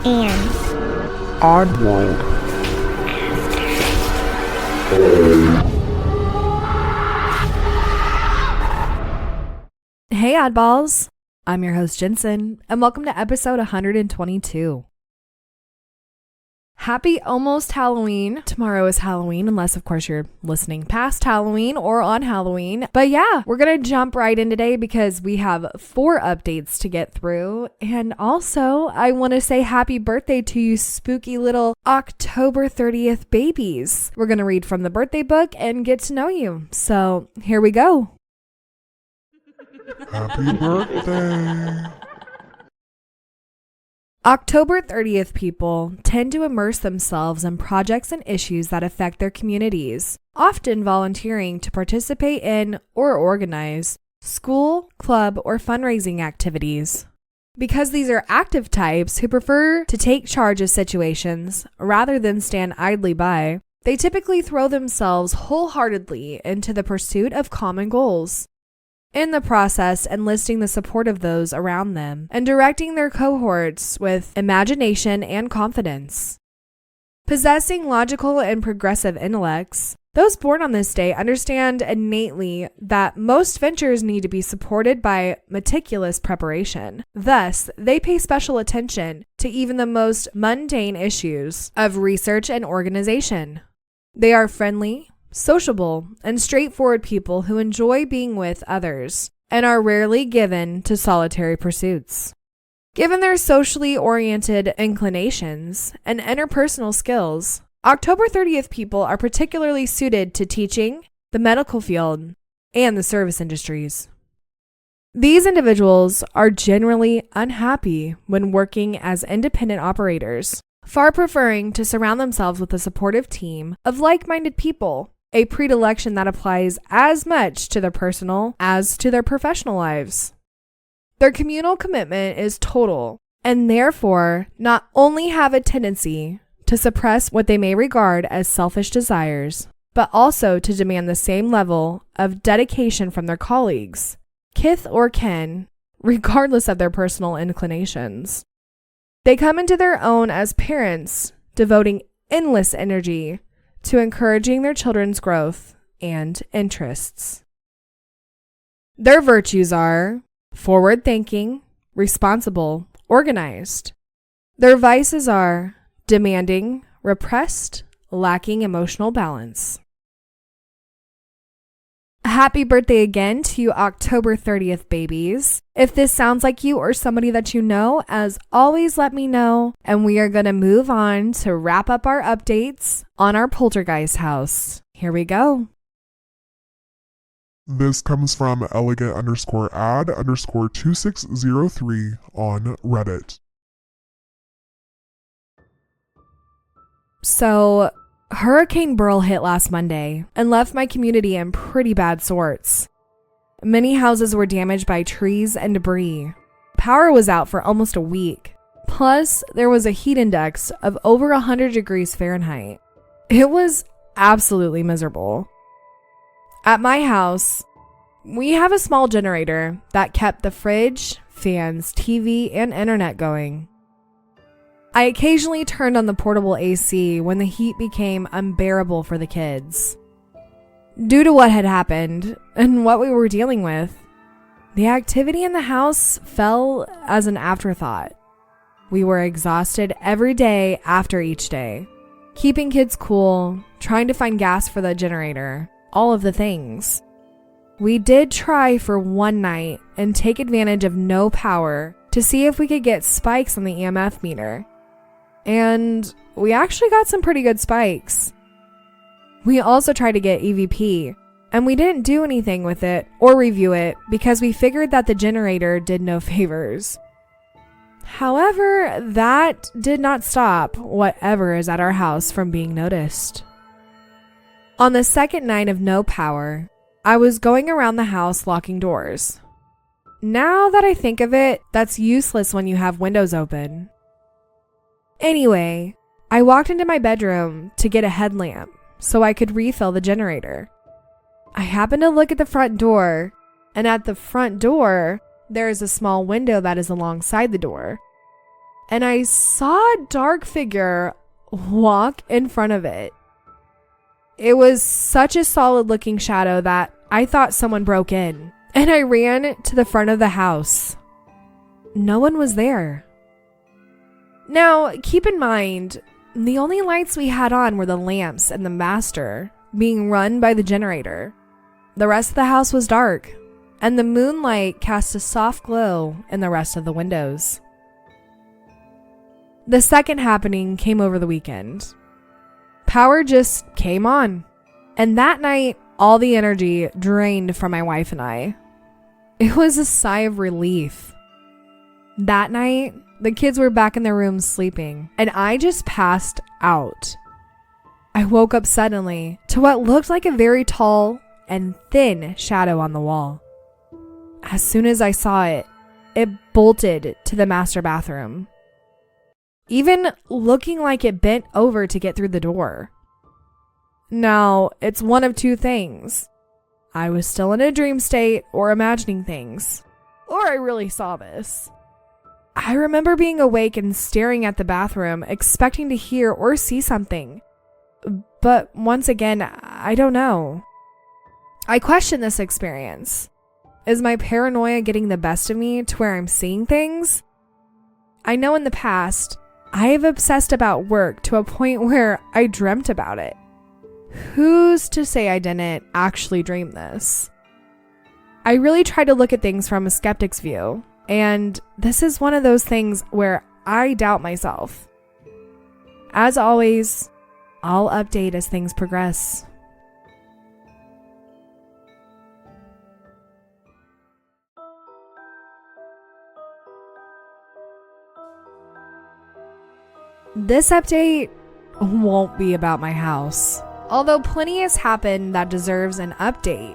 and Oddworld. Hey oddballs, I'm your host Jensen, and welcome to episode 122. Happy almost Halloween. Tomorrow is Halloween, unless of course you're listening past Halloween or on Halloween. But yeah, we're gonna jump right in today because we have 4 updates to get through. And also, I want to say happy birthday to you spooky little October 30th babies. We're gonna read from the birthday book and get to know you. So here we go. Happy birthday. October 30th people tend to immerse themselves in projects and issues that affect their communities, often volunteering to participate in or organize school, club, or fundraising activities. Because these are active types who prefer to take charge of situations rather than stand idly by, they typically throw themselves wholeheartedly into the pursuit of common goals. In the process, enlisting the support of those around them and directing their cohorts with imagination and confidence. Possessing logical and progressive intellects, those born on this day understand innately that most ventures need to be supported by meticulous preparation. Thus, they pay special attention to even the most mundane issues of research and organization. They are friendly, sociable, and straightforward people who enjoy being with others and are rarely given to solitary pursuits. Given their socially oriented inclinations and interpersonal skills, October 30th people are particularly suited to teaching, the medical field, and the service industries. These individuals are generally unhappy when working as independent operators, far preferring to surround themselves with a supportive team of like-minded people, a predilection that applies as much to their personal as to their professional lives. Their communal commitment is total, and therefore not only have a tendency to suppress what they may regard as selfish desires, but also to demand the same level of dedication from their colleagues, kith or kin, regardless of their personal inclinations. They come into their own as parents, devoting endless energy to encouraging their children's growth and interests. Their virtues are forward-thinking, responsible, organized. Their vices are demanding, repressed, lacking emotional balance. Happy birthday again to you October 30th babies. If this sounds like you or somebody that you know, as always, let me know. And we are going to move on to wrap up our updates on our poltergeist house. Here we go. This comes from elegant_ad_2603 on Reddit. So, Hurricane Beryl hit last Monday and left my community in pretty bad sorts. Many houses were damaged by trees and debris. Power was out for almost a week. Plus, there was a heat index of over 100 degrees Fahrenheit. It was absolutely miserable. At my house, we have a small generator that kept the fridge, fans, TV, and internet going. I occasionally turned on the portable AC when the heat became unbearable for the kids. Due to what had happened and what we were dealing with, the activity in the house fell as an afterthought. We were exhausted every day after each day, keeping kids cool, trying to find gas for the generator, all of the things. We did try for one night and take advantage of no power to see if we could get spikes on the EMF meter. And we actually got some pretty good spikes. We also tried to get EVP, and we didn't do anything with it or review it because we figured that the generator did no favors. However, that did not stop whatever is at our house from being noticed. On the second night of no power, I was going around the house locking doors. Now that I think of it, that's useless when you have windows open. Anyway, I walked into my bedroom to get a headlamp so I could refill the generator. I happened to look at the front door, and at the front door, there is a small window that is alongside the door. and I saw a dark figure walk in front of it. It was such a solid looking shadow that I thought someone broke in, and I ran to the front of the house. No one was there. Now, keep in mind, the only lights we had on were the lamps and the master being run by the generator. The rest of the house was dark, and the moonlight cast a soft glow in the rest of the windows. The second happening came over the weekend. Power just came on, and that night, all the energy drained from my wife and I. It was a sigh of relief. That night, the kids were back in their rooms sleeping, and I just passed out. I woke up suddenly to what looked like a very tall and thin shadow on the wall. As soon as I saw it, it bolted to the master bathroom, even looking like it bent over to get through the door. Now, it's one of two things. I was still in a dream state or imagining things, or I really saw this. I remember being awake and staring at the bathroom, expecting to hear or see something. But once again, I don't know. I question this experience. Is my paranoia getting the best of me to where I'm seeing things? I know in the past, I have obsessed about work to a point where I dreamt about it. Who's to say I didn't actually dream this? I really try to look at things from a skeptic's view, and this is one of those things where I doubt myself. As always, I'll update as things progress. This update won't be about my house. Although plenty has happened that deserves an update,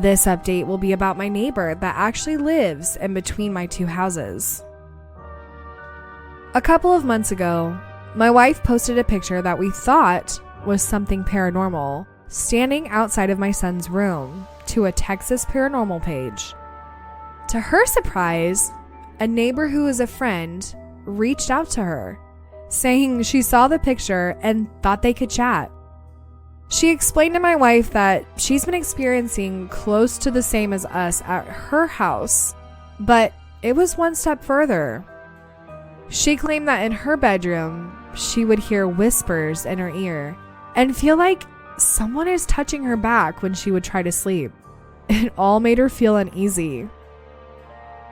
this update will be about my neighbor that actually lives in between my two houses. A couple of months ago, my wife posted a picture that we thought was something paranormal standing outside of my son's room to a Texas paranormal page. To her surprise, a neighbor who is a friend reached out to her, saying she saw the picture and thought they could chat. She explained to my wife that she's been experiencing close to the same as us at her house, but it was one step further. She claimed that in her bedroom, she would hear whispers in her ear and feel like someone is touching her back when she would try to sleep. It all made her feel uneasy.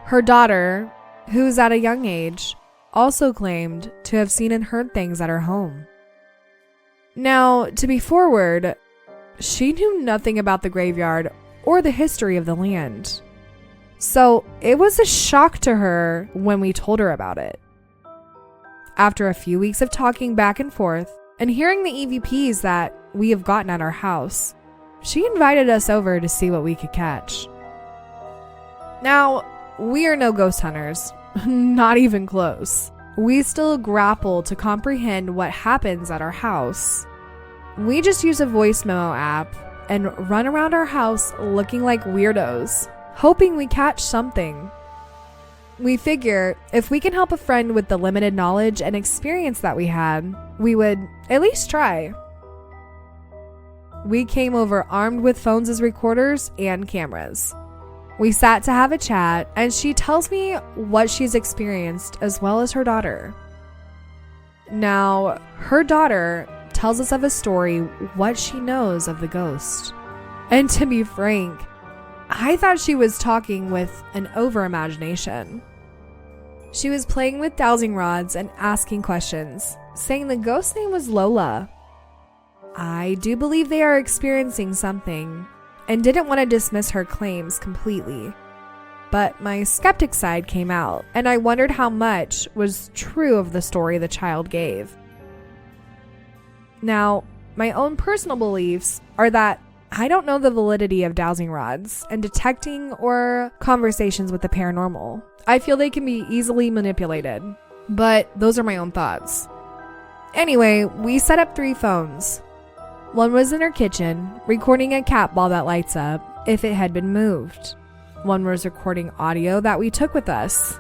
Her daughter, who's at a young age, also claimed to have seen and heard things at her home. Now, to be forward, she knew nothing about the graveyard or the history of the land. So it was a shock to her when we told her about it. After a few weeks of talking back and forth and hearing the EVPs that we have gotten at our house, she invited us over to see what we could catch. Now, we are no ghost hunters, not even close. We still grapple to comprehend what happens at our house. We just use a voice memo app and run around our house looking like weirdos, hoping we catch something. We figure if we can help a friend with the limited knowledge and experience that we had, we would at least try. We came over armed with phones as recorders and cameras. We sat to have a chat, and she tells me what she's experienced as well as her daughter. Now, her daughter tells us of a story, what she knows of the ghost. And to be frank, I thought she was talking with an over-imagination. She was playing with dowsing rods and asking questions, saying the ghost's name was Lola. I do believe they are experiencing something, and didn't want to dismiss her claims completely. But my skeptic side came out, and I wondered how much was true of the story the child gave. Now, my own personal beliefs are that I don't know the validity of dowsing rods and detecting or conversations with the paranormal. I feel they can be easily manipulated, but those are my own thoughts. Anyway, we set up 3 phones. One was in her kitchen, recording a cat ball that lights up if it had been moved. One was recording audio that we took with us.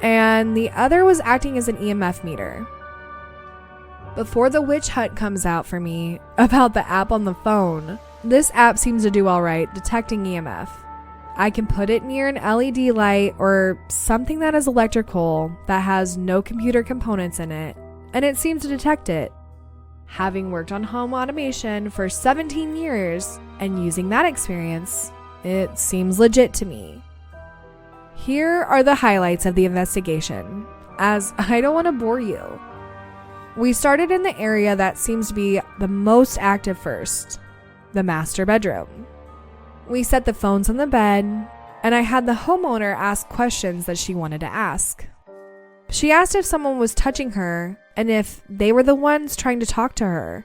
and the other was acting as an EMF meter. Before the witch hunt comes out for me about the app on the phone, this app seems to do all right detecting EMF. I can put it near an LED light or something that is electrical that has no computer components in it, and it seems to detect it. Having worked on home automation for 17 years and using that experience, it seems legit to me. Here are the highlights of the investigation, as I don't want to bore you. We started in the area that seems to be the most active first, the master bedroom. We set the phones on the bed, and I had the homeowner ask questions that she wanted to ask. She asked if someone was touching her and if they were the ones trying to talk to her.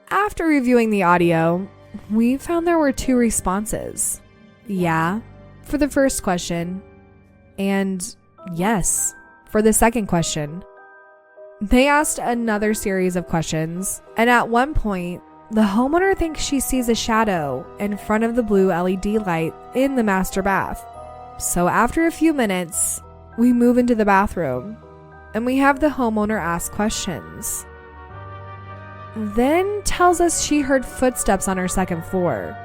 After reviewing the audio, we found there were 2 responses. Yeah, for the first question, and yes, for the second question. They asked another series of questions, and at one point, the homeowner thinks she sees a shadow in front of the blue LED light in the master bath. So after a few minutes, we move into the bathroom, and we have the homeowner ask questions. Then tells us she heard footsteps on her second floor.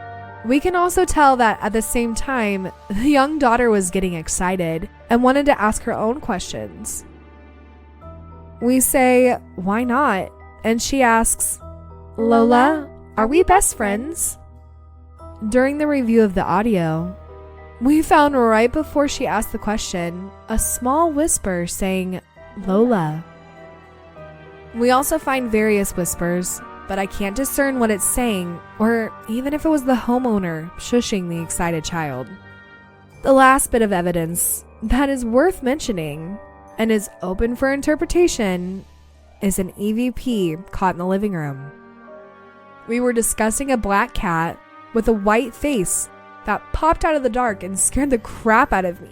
We can also tell that at the same time, the young daughter was getting excited and wanted to ask her own questions. We say, why not? And she asks, Lola, are we best friends? During the review of the audio, we found right before she asked the question, a small whisper saying, Lola. We also find various whispers, but I can't discern what it's saying or even if it was the homeowner shushing the excited child. The last bit of evidence that is worth mentioning and is open for interpretation is an EVP caught in the living room. We were discussing a black cat with a white face that popped out of the dark and scared the crap out of me.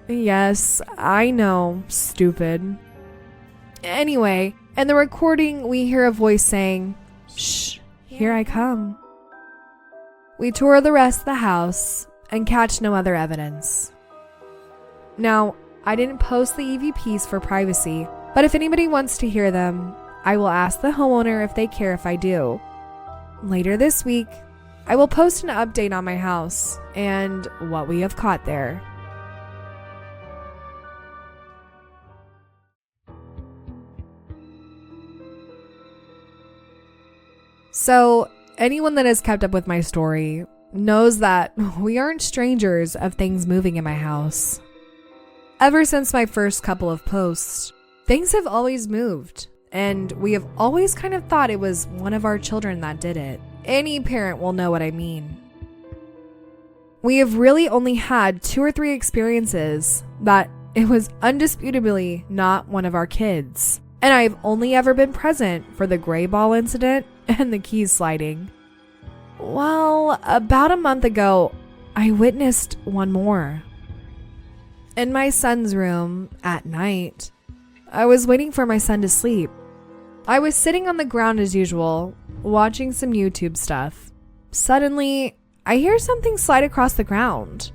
Yes, I know, stupid. Anyway, in the recording, we hear a voice saying, "Shh, here I come." We tour the rest of the house and catch no other evidence. Now, I didn't post the EVPs for privacy, but if anybody wants to hear them, I will ask the homeowner if they care if I do. Later this week, I will post an update on my house and what we have caught there. So, anyone that has kept up with my story knows that we aren't strangers of things moving in my house. Ever since my first couple of posts, things have always moved, and we have always kind of thought it was one of our children that did it. Any parent will know what I mean. We have really only had 2 or 3 experiences that it was undisputably not one of our kids, and I've only ever been present for the gray ball incident and the keys sliding. Well, about a month ago, I witnessed one more. In my son's room at night, I was waiting for my son to sleep. I was sitting on the ground as usual, watching some YouTube stuff. Suddenly, I hear something slide across the ground.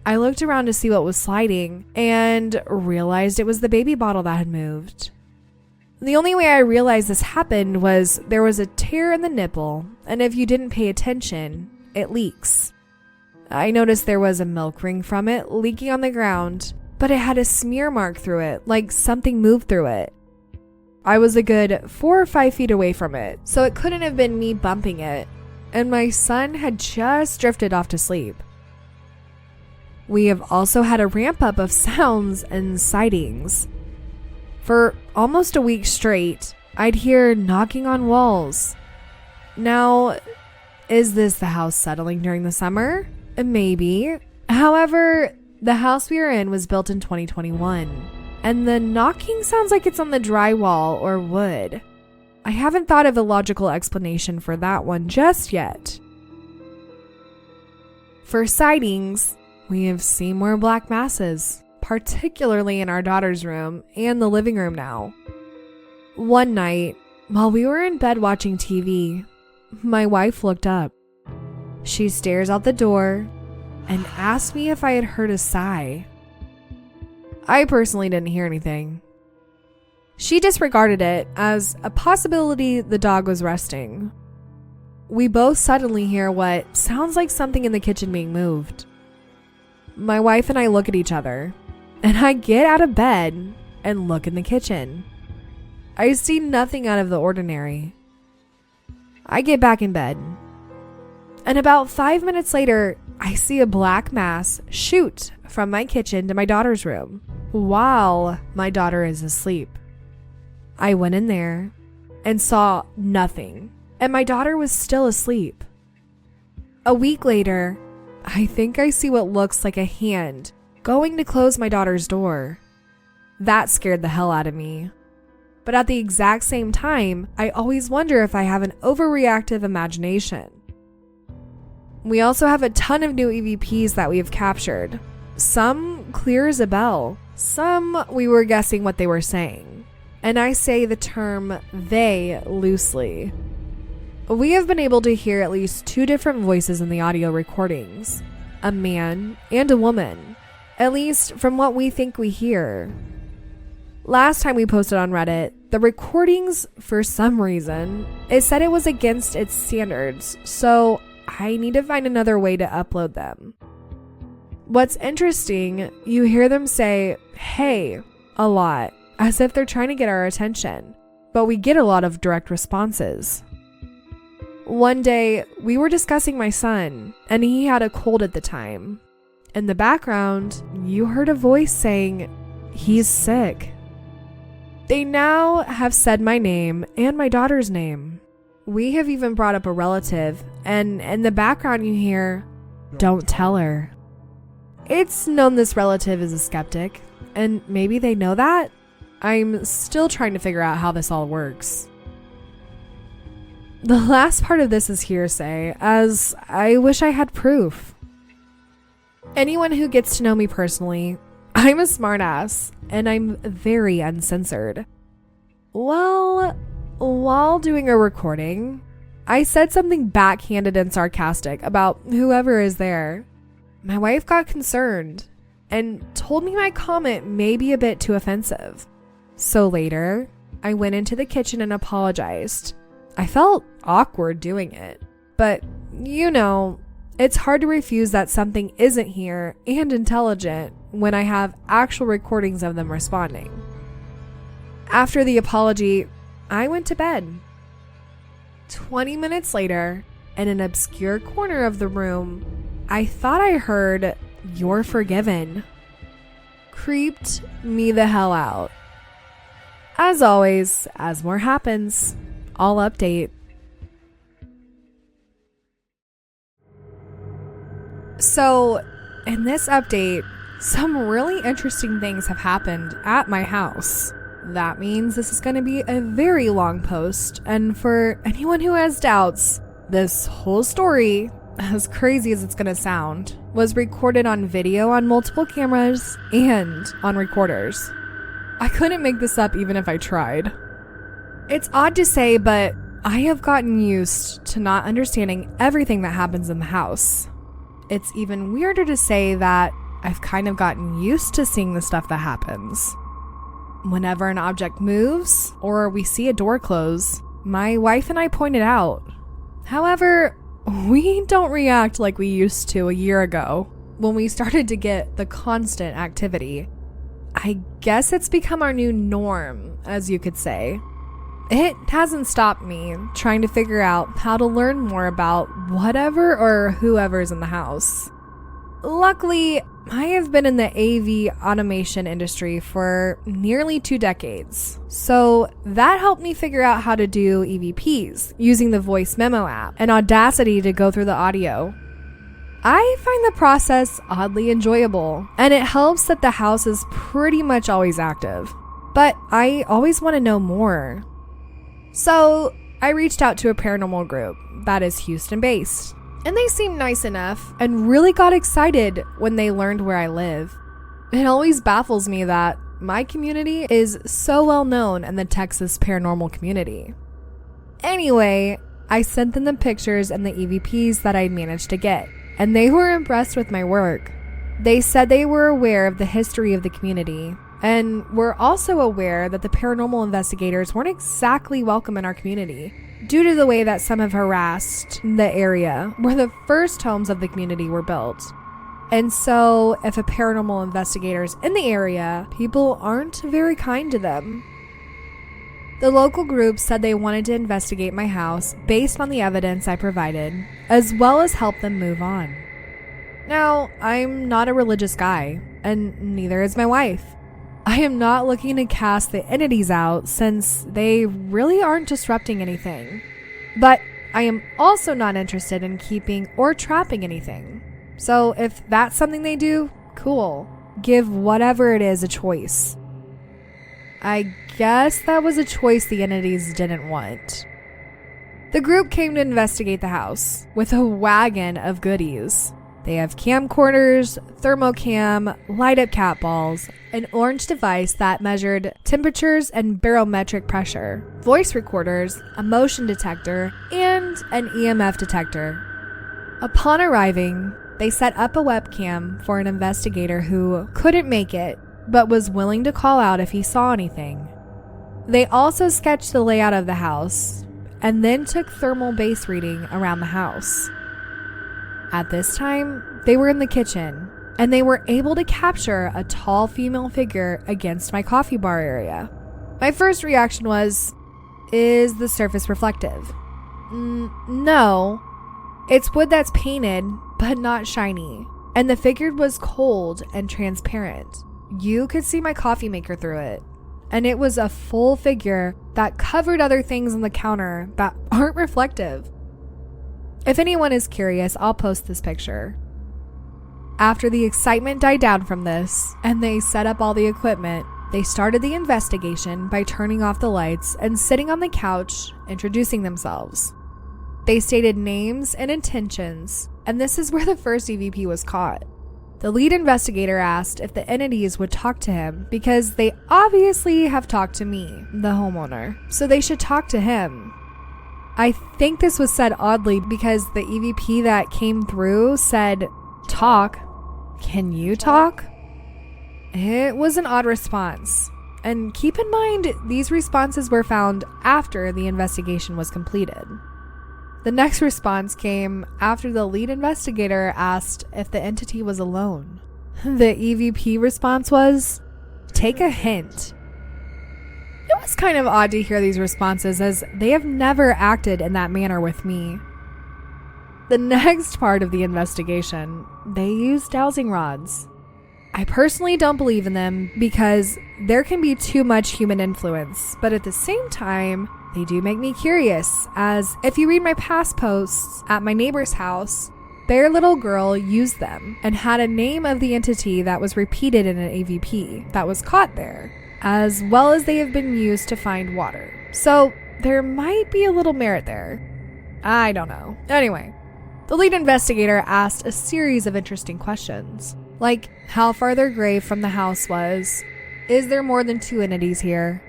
I looked around to see what was sliding and realized it was the baby bottle that had moved. The only way I realized this happened was there was a tear in the nipple, and if you didn't pay attention, it leaks. I noticed there was a milk ring from it leaking on the ground, but it had a smear mark through it, like something moved through it. I was a good 4 or 5 feet away from it, so it couldn't have been me bumping it, and my son had just drifted off to sleep. We have also had a ramp up of sounds and sightings. For almost a week straight, I'd hear knocking on walls. Now, is this the house settling during the summer? Maybe. However, the house we are in was built in 2021, and the knocking sounds like it's on the drywall or wood. I haven't thought of a logical explanation for that one just yet. For sightings, we have seen more black masses, particularly in our daughter's room and the living room now. One night, while we were in bed watching TV, my wife looked up. She stares out the door and asked me if I had heard a sigh. I personally didn't hear anything. She disregarded it as a possibility the dog was resting. We both suddenly hear what sounds like something in the kitchen being moved. My wife and I look at each other, and I get out of bed and look in the kitchen. I see nothing out of the ordinary. I get back in bed, and about 5 minutes later, I see a black mass shoot from my kitchen to my daughter's room while my daughter is asleep. I went in there and saw nothing, and my daughter was still asleep. A week later, I think I see what looks like a hand going to close my daughter's door. That scared the hell out of me. But at the exact same time, I always wonder if I have an overreactive imagination. We also have a ton of new EVPs that we have captured. Some clear as a bell. Some we were guessing what they were saying. And I say the term they loosely. We have been able to hear at least 2 different voices in the audio recordings. A man and a woman. At least from what we think we hear. Last time we posted on Reddit, the recordings, for some reason, it said it was against its standards, so I need to find another way to upload them. What's interesting, you hear them say, "Hey," a lot, as if they're trying to get our attention, but we get a lot of direct responses. One day, we were discussing my son, and he had a cold at the time. In the background, you heard a voice saying, "He's sick." They now have said my name and my daughter's name. We have even brought up a relative, and in the background you hear, "Don't tell her." It's known this relative is a skeptic, and maybe they know that? I'm still trying to figure out how this all works. The last part of this is hearsay, as I wish I had proof. Anyone who gets to know me personally, I'm a smartass, and I'm very uncensored. Well, while doing a recording, I said something backhanded and sarcastic about whoever is there. My wife got concerned and told me my comment may be a bit too offensive. So later, I went into the kitchen and apologized. I felt awkward doing it, but you know, it's hard to refuse that something isn't here and intelligent when I have actual recordings of them responding. After the apology, I went to bed. 20 minutes later, in an obscure corner of the room, I thought I heard, "You're forgiven." Creeped me the hell out. As always, as more happens, I'll update. So, in this update, some really interesting things have happened at my house. That means this is going to be a very long post, and for anyone who has doubts, this whole story, as crazy as it's going to sound, was recorded on video on multiple cameras and on recorders. I couldn't make this up even if I tried. It's odd to say, but I have gotten used to not understanding everything that happens in the house. It's even weirder to say that I've kind of gotten used to seeing the stuff that happens. Whenever an object moves or we see a door close, my wife and I point it out. However, we don't react like we used to a year ago when we started to get the constant activity. I guess it's become our new norm, as you could say. It hasn't stopped me trying to figure out how to learn more about whatever or whoever's in the house. Luckily, I have been in the AV automation industry for nearly 2 decades, so that helped me figure out how to do EVPs using the voice memo app and Audacity to go through the audio. I find the process oddly enjoyable, and it helps that the house is pretty much always active, but I always want to know more. So I reached out to a paranormal group that is Houston-based, and they seemed nice enough and really got excited when they learned where I live. It always baffles me that my community is so well known in the Texas paranormal community. Anyway, I sent them the pictures and the EVPs that I'd managed to get, and they were impressed with my work. They said they were aware of the history of the community and were also aware that the paranormal investigators weren't exactly welcome in our community due to the way that some have harassed the area where the first homes of the community were built. And so if a paranormal investigator's in the area, people aren't very kind to them. The local group said they wanted to investigate my house based on the evidence I provided, as well as help them move on. Now, I'm not a religious guy, and neither is my wife. I am not looking to cast the entities out since they really aren't disrupting anything. But I am also not interested in keeping or trapping anything. So if that's something they do, cool. Give whatever it is a choice. I guess that was a choice the entities didn't want. The group came to investigate the house with a wagon of goodies. They have camcorders, thermocam, light-up cat balls, an orange device that measured temperatures and barometric pressure, voice recorders, a motion detector, and an EMF detector. Upon arriving, they set up a webcam for an investigator who couldn't make it, but was willing to call out if he saw anything. They also sketched the layout of the house, and then took thermal base reading around the house. At this time, they were in the kitchen, and they were able to capture a tall female figure against my coffee bar area. My first reaction was, is the surface reflective? No. It's wood that's painted, but not shiny, and the figure was cold and transparent. You could see my coffee maker through it, and it was a full figure that covered other things on the counter that aren't reflective. If anyone is curious, I'll post this picture. After the excitement died down from this, and they set up all the equipment, they started the investigation by turning off the lights and sitting on the couch, introducing themselves. They stated names and intentions, and this is where the first EVP was caught. The lead investigator asked if the entities would talk to him because they obviously have talked to me, the homeowner, so they should talk to him. I think this was said oddly because the EVP that came through said, "Talk? Can you talk?" It was an odd response. And keep in mind, these responses were found after the investigation was completed. The next response came after the lead investigator asked if the entity was alone. The EVP response was, "Take a hint." It was kind of odd to hear these responses as they have never acted in that manner with me. The next part of the investigation, they used dowsing rods. I personally don't believe in them because there can be too much human influence, but at the same time, they do make me curious, as if you read my past posts at my neighbor's house, their little girl used them and had a name of the entity that was repeated in an EVP that was caught there, as well as they have been used to find water. So there might be a little merit there. I don't know. Anyway, the lead investigator asked a series of interesting questions, like how far their grave from the house was, is there more than 2 entities here?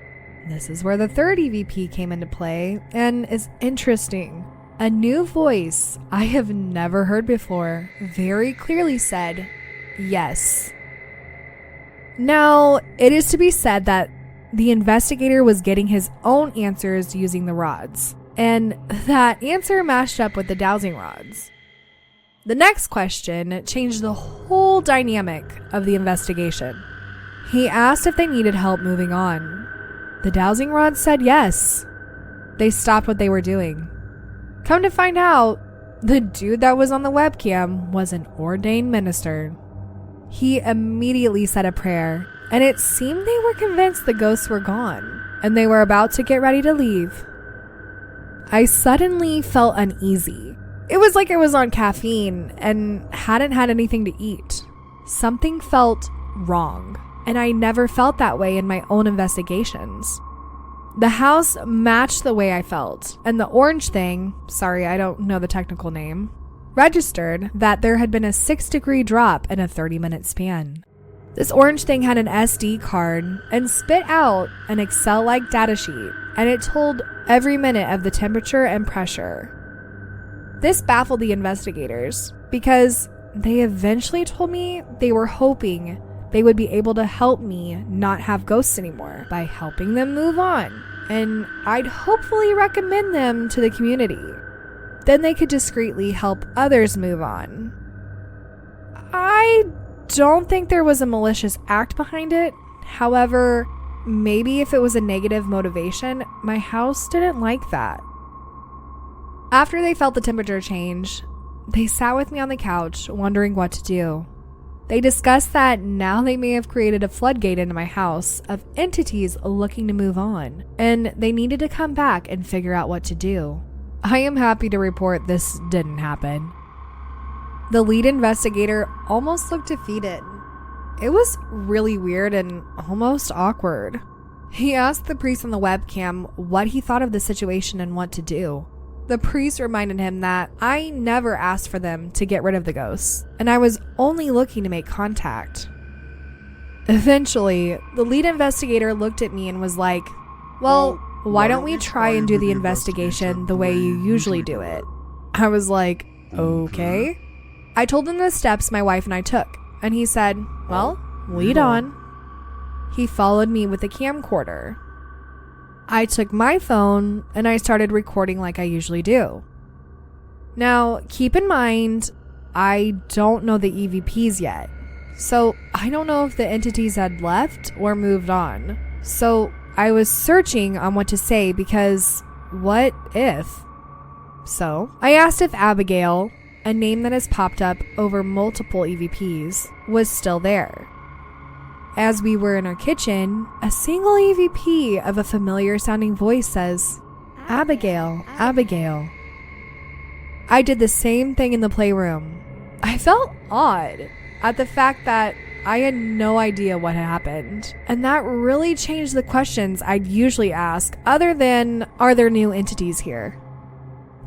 This is where the third EVP came into play and is interesting. A new voice I have never heard before very clearly said, "Yes." Now, it is to be said that the investigator was getting his own answers using the rods, and that answer matched up with the dowsing rods. The next question changed the whole dynamic of the investigation. He asked if they needed help moving on. The dowsing rods said yes. They stopped what they were doing. Come to find out, the dude that was on the webcam was an ordained minister. He immediately said a prayer, and it seemed they were convinced the ghosts were gone, and they were about to get ready to leave. I suddenly felt uneasy. It was like I was on caffeine and hadn't had anything to eat. Something felt wrong, and I never felt that way in my own investigations. The house matched the way I felt, and the orange thing, sorry, I don't know the technical name, registered that there had been a 6-degree drop in a 30-minute span. This orange thing had an SD card and spit out an Excel-like data sheet, and it told every minute of the temperature and pressure. This baffled the investigators because they eventually told me they were hoping they would be able to help me not have ghosts anymore by helping them move on, and I'd hopefully recommend them to the community. Then they could discreetly help others move on. I don't think there was a malicious act behind it. However, maybe if it was a negative motivation, my house didn't like that. After they felt the temperature change, they sat with me on the couch, wondering what to do. They discussed that now they may have created a floodgate into my house of entities looking to move on, and they needed to come back and figure out what to do. I am happy to report this didn't happen. The lead investigator almost looked defeated. It was really weird and almost awkward. He asked the priest on the webcam what he thought of the situation and what to do. The priest reminded him that I never asked for them to get rid of the ghosts, and I was only looking to make contact. Eventually, the lead investigator looked at me and was like, well, why don't we try and do the investigation the way you usually do it? I was like, okay. I told him the steps my wife and I took, and he said, well, lead on. He followed me with a camcorder. I took my phone and I started recording like I usually do. Now, keep in mind, I don't know the EVPs yet, so I don't know if the entities had left or moved on. So I was searching on what to say because what if? So I asked if Abigail, a name that has popped up over multiple EVPs, was still there. As we were in our kitchen, a single EVP of a familiar sounding voice says, Abigail, Abigail. I did the same thing in the playroom. I felt odd at the fact that I had no idea what had happened, and that really changed the questions I'd usually ask other than, are there new entities here?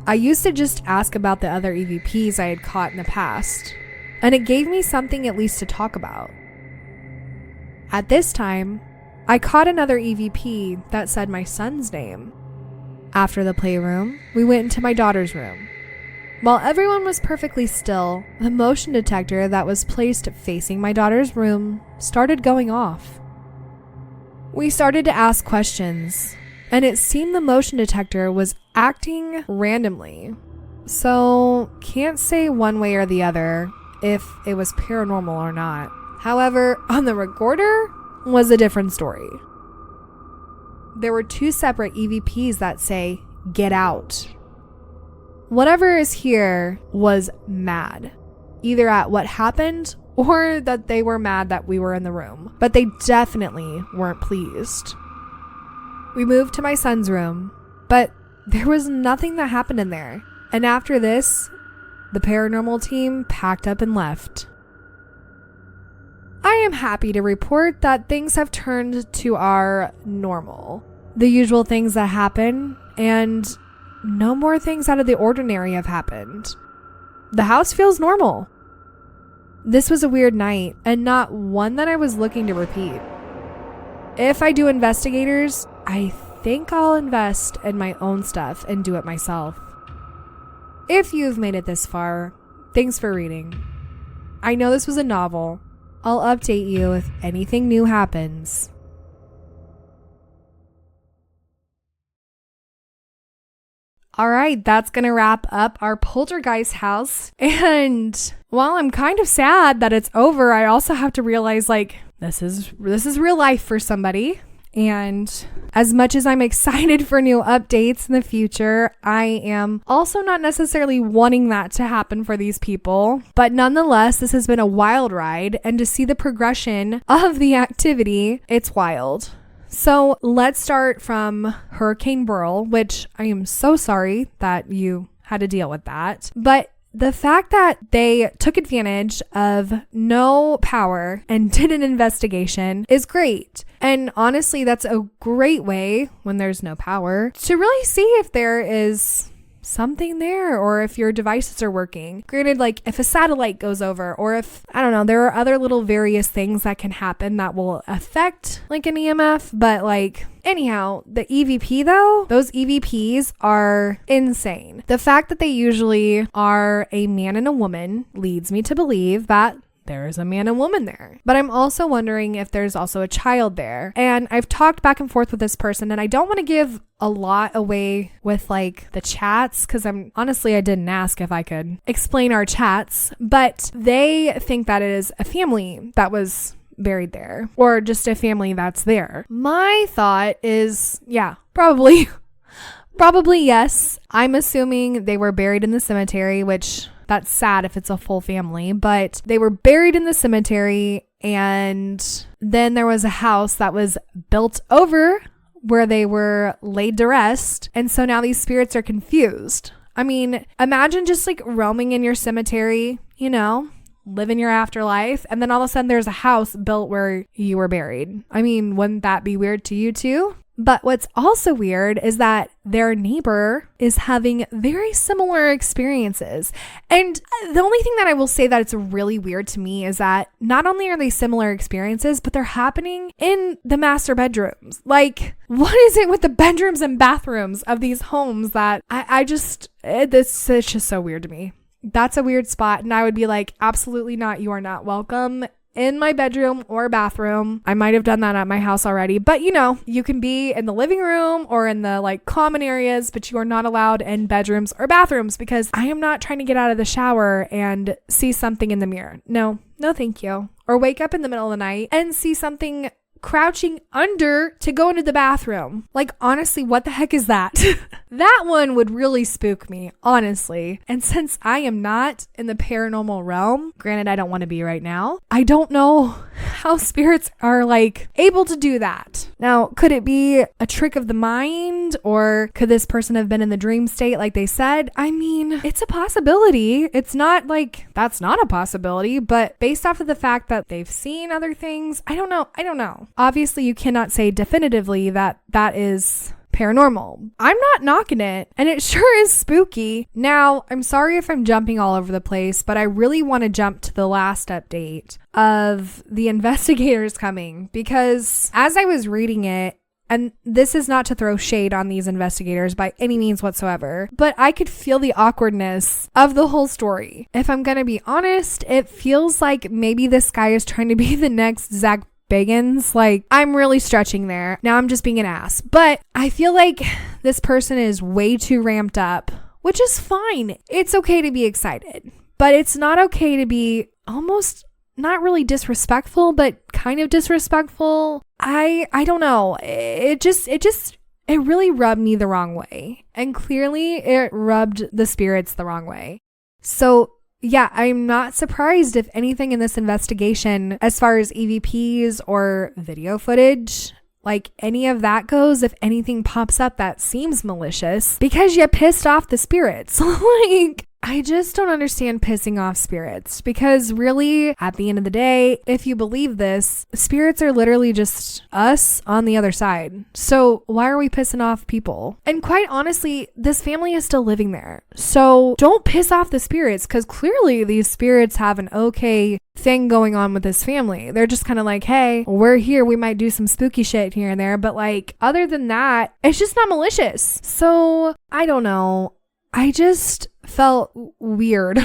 I used to just ask about the other EVPs I had caught in the past, and it gave me something at least to talk about. At this time, I caught another EVP that said my son's name. After the playroom, we went into my daughter's room. While everyone was perfectly still, the motion detector that was placed facing my daughter's room started going off. We started to ask questions, and it seemed the motion detector was acting randomly. So, can't say one way or the other if it was paranormal or not. However, on the recorder was a different story. There were two separate EVPs that say, get out. Whatever is here was mad, either at what happened or that they were mad that we were in the room, but they definitely weren't pleased. We moved to my son's room, but there was nothing that happened in there. And after this, the paranormal team packed up and left. I am happy to report that things have turned to our normal. The usual things that happen, and no more things out of the ordinary have happened. The house feels normal. This was a weird night, and not one that I was looking to repeat. If I do investigators, I think I'll invest in my own stuff and do it myself. If you've made it this far, thanks for reading. I know this was a novel. I'll update you if anything new happens. All right, that's going to wrap up our poltergeist house. And while I'm kind of sad that it's over, I also have to realize, like, this is real life for somebody. And as much as I'm excited for new updates in the future, I am also not necessarily wanting that to happen for these people. But nonetheless, this has been a wild ride, and to see the progression of the activity, it's wild. So let's start from Hurricane Beryl, which I am so sorry that you had to deal with that. But the fact that they took advantage of no power and did an investigation is great. And honestly, that's a great way, when there's no power, to really see if there is something there, or if your devices are working. Granted, like if a satellite goes over, or if, I don't know, there are other little various things that can happen that will affect like an EMF, but like anyhow, the EVP though, those EVPs are insane. The fact that they usually are a man and a woman leads me to believe that there's a man and woman there. But I'm also wondering if there's also a child there. And I've talked back and forth with this person, and I don't want to give a lot away with like the chats, because I didn't ask if I could explain our chats, but they think that it is a family that was buried there, or just a family that's there. My thought is, yeah, probably yes. I'm assuming they were buried in the cemetery, which that's sad if it's a full family, but they were buried in the cemetery, and then there was a house that was built over where they were laid to rest. And so now these spirits are confused. I mean, imagine just like roaming in your cemetery, you know, living your afterlife, and then all of a sudden there's a house built where you were buried. I mean, wouldn't that be weird to you too? But what's also weird is that their neighbor is having very similar experiences. And the only thing that I will say that it's really weird to me is that not only are they similar experiences, but they're happening in the master bedrooms. Like, what is it with the bedrooms and bathrooms of these homes that it's just so weird to me. That's a weird spot. And I would be like, absolutely not. You are not welcome in my bedroom or bathroom. I might have done that at my house already, but you know, you can be in the living room or in the like common areas, but you are not allowed in bedrooms or bathrooms, because I am not trying to get out of the shower and see something in the mirror. No, thank you. Or wake up in the middle of the night and see something crouching under to go into the bathroom. Like, honestly, what the heck is that? That one would really spook me, honestly. And since I am not in the paranormal realm, granted, I don't want to be right now, I don't know how spirits are like able to do that. Now, could it be a trick of the mind, or could this person have been in the dream state like they said? I mean, it's a possibility. It's not like that's not a possibility, but based off of the fact that they've seen other things, I don't know. Obviously, you cannot say definitively that that is paranormal. I'm not knocking it, and it sure is spooky. Now, I'm sorry if I'm jumping all over the place, but I really want to jump to the last update of the investigators coming, because as I was reading it, and this is not to throw shade on these investigators by any means whatsoever, but I could feel the awkwardness of the whole story. If I'm going to be honest, it feels like maybe this guy is trying to be the next Zach Bagans. Like, I'm really stretching there. Now I'm just being an ass. But I feel like this person is way too ramped up, which is fine. It's okay to be excited, but it's not okay to be almost not really disrespectful, but kind of disrespectful. I don't know. It really rubbed me the wrong way. And clearly it rubbed the spirits the wrong way. So yeah, I'm not surprised if anything in this investigation, as far as EVPs or video footage, like any of that goes, if anything pops up that seems malicious, because you pissed off the spirits. Like, I just don't understand pissing off spirits, because really, at the end of the day, if you believe this, spirits are literally just us on the other side. So why are we pissing off people? And quite honestly, this family is still living there. So don't piss off the spirits, because clearly these spirits have an okay thing going on with this family. They're just kind of like, hey, we're here. We might do some spooky shit here and there. But like, other than that, it's just not malicious. So I don't know. I just felt weird.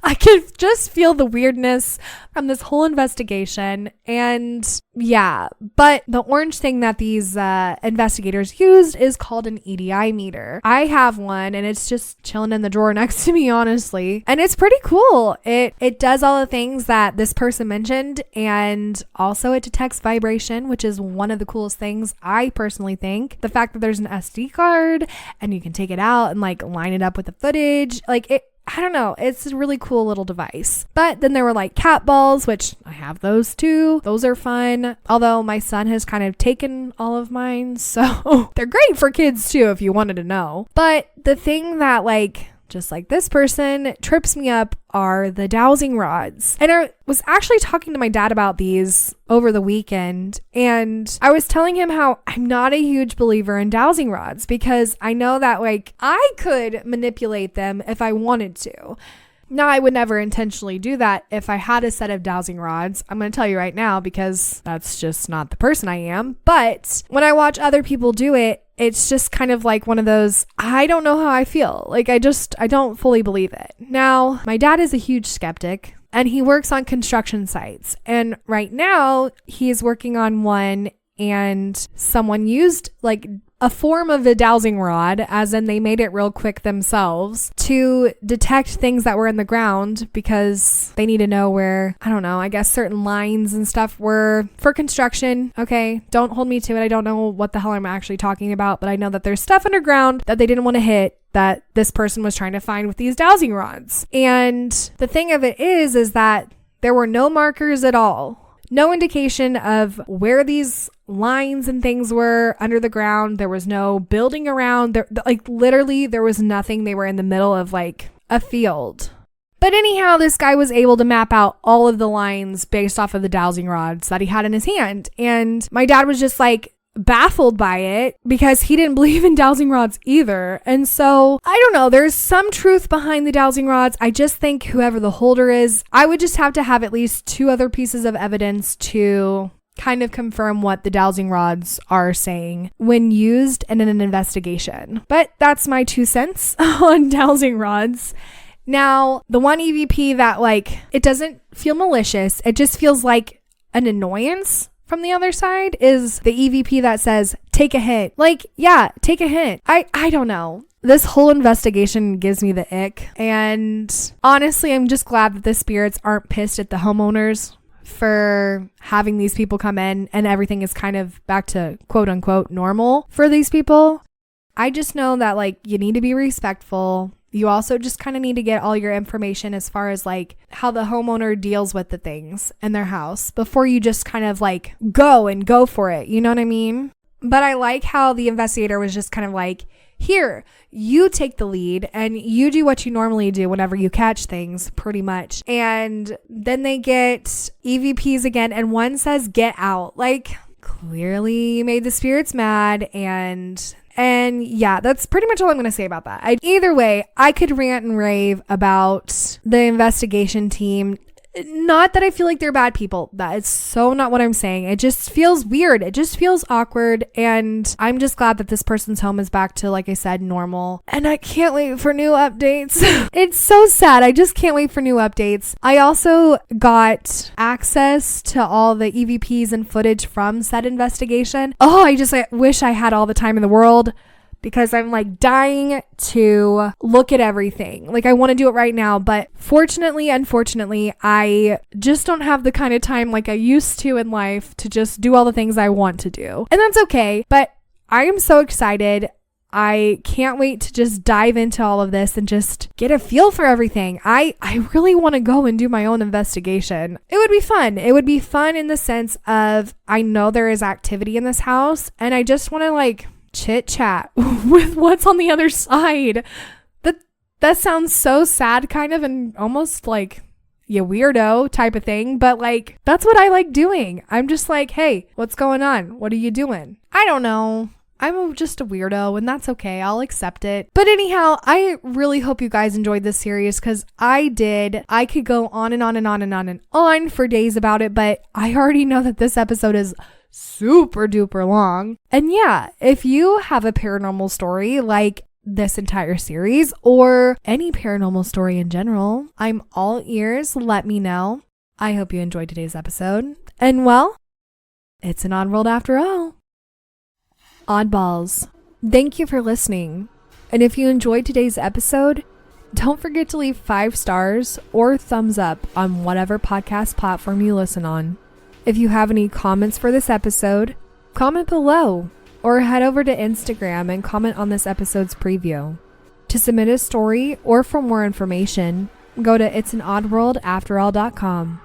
I could just feel the weirdness from this whole investigation. And yeah, but the orange thing that these investigators used is called an EDI meter. I have one, and it's just chilling in the drawer next to me, honestly. And it's pretty cool. It does all the things that this person mentioned, and also it detects vibration, which is one of the coolest things, I personally think. The fact that there's an SD card and you can take it out and like line it up with the footage, like I don't know. It's a really cool little device. But then there were like cat balls, which I have those too. Those are fun. Although my son has kind of taken all of mine. So they're great for kids too, if you wanted to know. But the thing that like just like this person, trips me up are the dowsing rods. And I was actually talking to my dad about these over the weekend, and I was telling him how I'm not a huge believer in dowsing rods because I know that like I could manipulate them if I wanted to. Now, I would never intentionally do that if I had a set of dowsing rods. I'm going to tell you right now because that's just not the person I am. But when I watch other people do it, it's just kind of like one of those, I don't know how I feel. Like I don't fully believe it. Now, my dad is a huge skeptic and he works on construction sites. And right now he's working on one and someone used like a form of a dowsing rod, as in they made it real quick themselves, to detect things that were in the ground because they need to know where, I don't know, I guess certain lines and stuff were for construction. Okay, don't hold me to it. I don't know what the hell I'm actually talking about, but I know that there's stuff underground that they didn't want to hit that this person was trying to find with these dowsing rods. And the thing of it is that there were no markers at all. No indication of where these lines and things were under the ground. There was no building around there. Like literally there was nothing. They were in the middle of like a field. But anyhow, this guy was able to map out all of the lines based off of the dowsing rods that he had in his hand. And my dad was just like baffled by it because he didn't believe in dowsing rods either. And so I don't know, there's some truth behind the dowsing rods. I just think whoever the holder is, I would just have to have at least 2 other pieces of evidence to kind of confirm what the dowsing rods are saying when used in an investigation. But that's my 2 cents on dowsing rods. Now, the one EVP that like, it doesn't feel malicious. It just feels like an annoyance from the other side is the EVP that says, take a hint. Like, yeah, take a hint. I don't know. This whole investigation gives me the ick. And honestly, I'm just glad that the spirits aren't pissed at the homeowners for having these people come in and everything is kind of back to quote unquote normal for these people. I just know that like you need to be respectful. You also just kind of need to get all your information as far as like how the homeowner deals with the things in their house before you just kind of like go for it. You know what I mean? But I like how the investigator was just kind of like, here, you take the lead and you do what you normally do whenever you catch things, pretty much. And then they get EVPs again and one says, get out. Like, clearly you made the spirits mad. And yeah, that's pretty much all I'm going to say about that. Either way, I could rant and rave about the investigation team. Not that I feel like they're bad people. That is so not what I'm saying. It just feels weird. It just feels awkward. And I'm just glad that this person's home is back to, like I said, normal. And I can't wait for new updates. It's so sad. I just can't wait for new updates. I also got access to all the EVPs and footage from said investigation. Oh, I wish I had all the time in the world, because I'm like dying to look at everything. Like I want to do it right now, but unfortunately, I just don't have the kind of time like I used to in life to just do all the things I want to do. And that's okay, but I am so excited. I can't wait to just dive into all of this and just get a feel for everything. I really want to go and do my own investigation. It would be fun. It would be fun in the sense of I know there is activity in this house and I just want to like chit chat with what's on the other side. That sounds so sad kind of and almost like you weirdo type of thing, but like that's what I like doing. I'm just like, hey, what's going on? What are you doing? I don't know. I'm just a weirdo and that's okay. I'll accept it. But anyhow, I really hope you guys enjoyed this series because I did. I could go on and on and on and on and on for days about it, but I already know that this episode is super duper long. And yeah, if you have a paranormal story like this entire series or any paranormal story in general, I'm all ears. Let me know. I hope you enjoyed today's episode. And well, it's an odd world after all. Oddballs, thank you for listening. And if you enjoyed today's episode, don't forget to leave 5 stars or thumbs up on whatever podcast platform you listen on. If you have any comments for this episode, comment below or head over to Instagram and comment on this episode's preview. To submit a story or for more information, go to itsanoddworldafterall.com.